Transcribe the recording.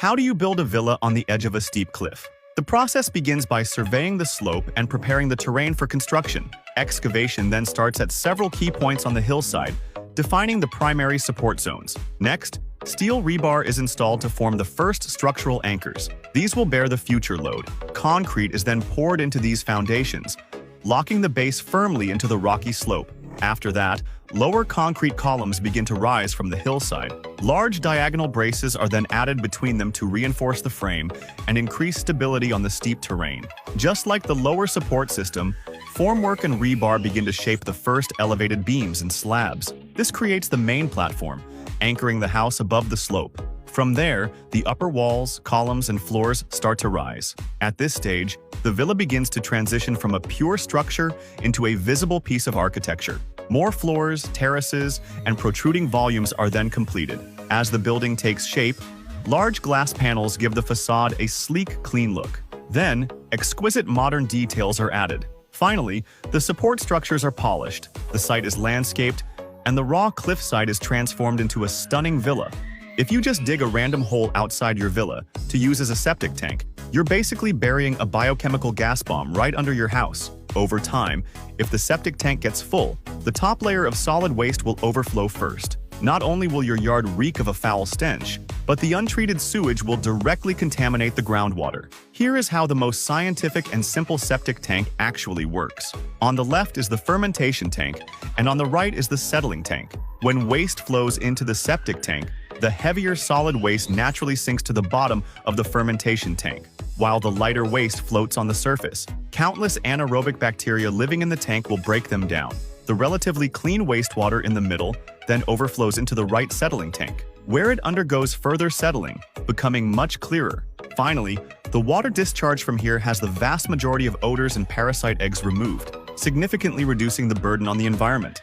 How do you build a villa on the edge of a steep cliff? The process begins by surveying the slope and preparing the terrain for construction. Excavation then starts at several key points on the hillside, defining the primary support zones. Next, steel rebar is installed to form the first structural anchors. These will bear the future load. Concrete is then poured into these foundations, locking the base firmly into the rocky slope. After that, lower concrete columns begin to rise from the hillside. Large diagonal braces are then added between them to reinforce the frame and increase stability on the steep terrain. Just like the lower support system, formwork and rebar begin to shape the first elevated beams and slabs. This creates the main platform, anchoring the house above the slope. From there, the upper walls, columns, and floors start to rise. At this stage, the villa begins to transition from a pure structure into a visible piece of architecture. More floors, terraces, and protruding volumes are then completed. As the building takes shape, large glass panels give the facade a sleek, clean look. Then, exquisite modern details are added. Finally, the support structures are polished, the site is landscaped, and the raw cliffside is transformed into a stunning villa. If you just dig a random hole outside your villa to use as a septic tank, you're basically burying a biochemical gas bomb right under your house. Over time, if the septic tank gets full, the top layer of solid waste will overflow first. Not only will your yard reek of a foul stench, but the untreated sewage will directly contaminate the groundwater. Here is how the most scientific and simple septic tank actually works. On the left is the fermentation tank, and on the right is the settling tank. When waste flows into the septic tank, the heavier solid waste naturally sinks to the bottom of the fermentation tank, while the lighter waste floats on the surface. Countless anaerobic bacteria living in the tank will break them down. The relatively clean wastewater in the middle then overflows into the right settling tank, where it undergoes further settling, becoming much clearer. Finally, the water discharge from here has the vast majority of odors and parasite eggs removed, significantly reducing the burden on the environment.